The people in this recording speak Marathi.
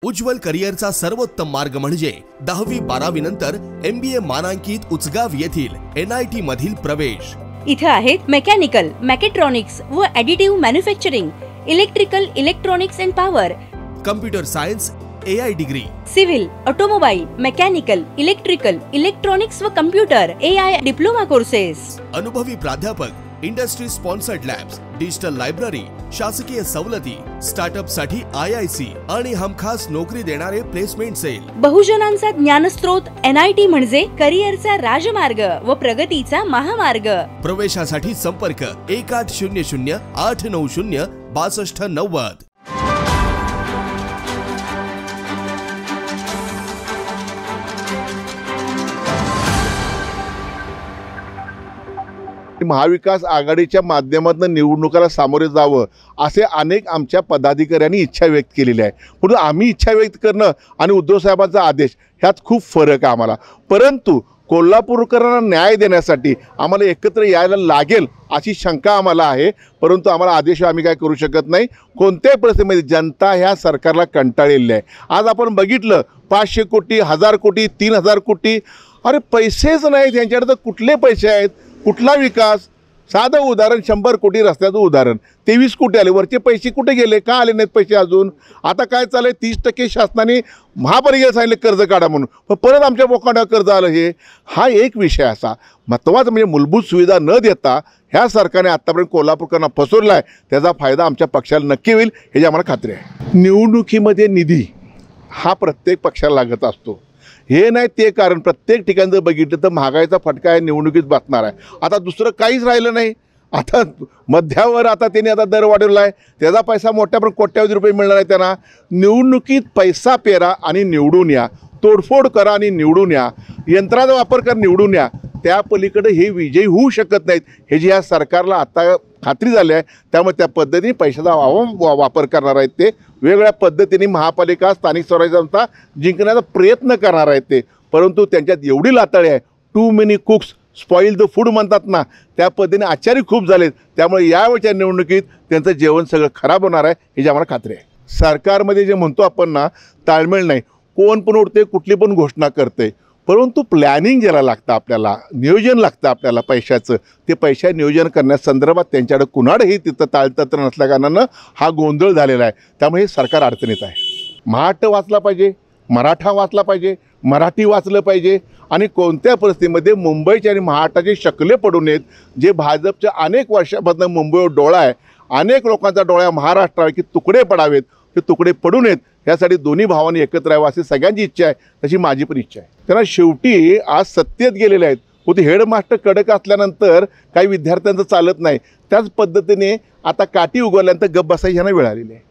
उज्ज्वल करिअरचा सर्वोत्तम मार्ग म्हणजे 10वी-12वी नंतर MBA मानांकित उचगाव येथील NIT मधील प्रवेश। इथे आहेत मेकॅनिकल, मॅकेट्रॉनिक्स व additive manufacturing, electrical, electronics and power, computer science, AI degree, civil, automobile, mechanical, electrical, electronics व कम्प्युटर AI डिप्लोमा कोर्सेस, अनुभवी प्राध्यापक, industry sponsored labs, digital library, शासकीय सवलती, स्टार्टअप साठी IIC आणि हमखास नोकरी देणारे प्लेसमेंट सेल। बहुजनांचा ज्ञानस्रोत NIT म्हणजे करिअरचा राजमार्ग व प्रगतीचा महामार्ग। प्रवेशासाठी संपर्क 1800 890 6290। महाविकास आघाडीच्या माध्यमातून निवडणुकाला सामोरे जावं असे अनेक आमच्या पदाधिकाऱ्यांनी इच्छा व्यक्त केलेली आहे। परंतु आम्ही इच्छा व्यक्त करणं आणि उद्धव साहेबांचा आदेश ह्यात खूप फरक आहे आम्हाला। परंतु कोल्हापूरकरांना न्याय देण्यासाठी आम्हाला एकत्र यायला लागेल अशी शंका आम्हाला आहे। परंतु आम्हाला आदेश आम्ही काय करू शकत नाही। कोणत्याही परिस्थितीमध्ये जनता ह्या सरकारला कंटाळलेली आहे। आज आपण बघितलं 500 कोटी, 1000 कोटी, 3000 कोटी, अरे पैसेच नाहीत यांच्याकडे। तर कुठले पैसे आहेत, कुठला विकास? साधं उदाहरण 100 कोटी रस्त्याचं उदाहरण, 23 कोटी आले, वरचे पैसे कुठे गेले? का आले नाहीत पैसे अजून? आता काय चालू आहे, 30% शासनाने महापालिकेला सांगितले कर्ज काढा म्हणून, पण परत आमच्या बोकांड्यावर कर्ज आलं। हा एक विषय असा महत्त्वाचा म्हणजे मूलभूत सुविधा न देता ह्या सरकारने आत्तापर्यंत कोल्हापूरकरांना फसवलं आहे। त्याचा फायदा आमच्या पक्षाला नक्की होईल ह्याची आम्हाला खात्री आहे। निवडणुकीमध्ये निधी हा प्रत्येक पक्षाला लागत असतो, हे नाही ते कारण प्रत्येक ठिकाणी जर बघितलं तर महागाईचा फटका आहे निवडणुकीत बसणार आहे। आता दुसरं काहीच राहिलं नाही। आता मध्यावर आता त्यांनी आता दर वाढवला आहे, त्याचा पैसा मोठ्या प्रमाणात कोट्यावधी रुपये मिळणार आहे त्यांना। निवडणुकीत पैसा पेरा आणि निवडून या, तोडफोड करा आणि निवडून या, यंत्राचा वापर कर निवडून या, त्या पलीकडे हे विजयी होऊ शकत नाहीत हे जे या सरकारला आता खात्री झाली आहे। त्यामुळे त्या पद्धतीने पैशाचा वापर करणार आहेत ते, वेगवेगळ्या पद्धतीने महापालिका, स्थानिक स्वराज्य संस्था जिंकण्याचा प्रयत्न करणार आहेत ते। परंतु त्यांच्यात एवढी लाताळी आहे, too many cooks spoil the food म्हणतात ना, त्या पद्धतीने आचारी खूप झालेत। त्यामुळे यावेळच्या निवडणुकीत त्यांचं जेवण सगळं खराब होणार आहे ह्याची आम्हाला खात्री आहे। सरकारमध्ये जे म्हणतो आपण ना, ताळमेळ नाही, कोण पण उठते, कुठली पण घोषणा करते, परंतु प्लॅनिंग ज्याला लागतं, आपल्याला नियोजन लागतं आपल्याला पैशाचं, ते पैशा नियोजन करण्यासंदर्भात त्यांच्याकडे कुणाडही तिथं ताळतत्र नसल्या कारणानं हा गोंधळ झालेला आहे। त्यामुळे हे सरकार अडचणीत आहे। महाराष्ट्र वाचला पाहिजे, मराठा वाचला पाहिजे, मराठी वाचलं पाहिजे आणि कोणत्या परिस्थितीमध्ये मुंबईचे आणि महाराष्ट्राचे शकले पडू नयेत। जे भाजपच्या अनेक वर्षापासून मुंबईवर डोळा आहे, अनेक लोकांचा डोळा महाराष्ट्रावर की तुकडे पडावेत, ते तुकडे पडू नयेत यासाठी दोन्ही भावांनी एकत्र राहावं अशी सगळ्यांची इच्छा आहे, तशी माझी पण इच्छा आहे। त्यांना शेवटी आज सत्तेत गेलेले आहेत, होते हेडमास्टर कडक असल्यानंतर काही विद्यार्थ्यांचं चालत नाही, त्याच पद्धतीने आता काठी उगवल्यानंतर गप्प बसायची ह्यांना वेळ आलेली आहे।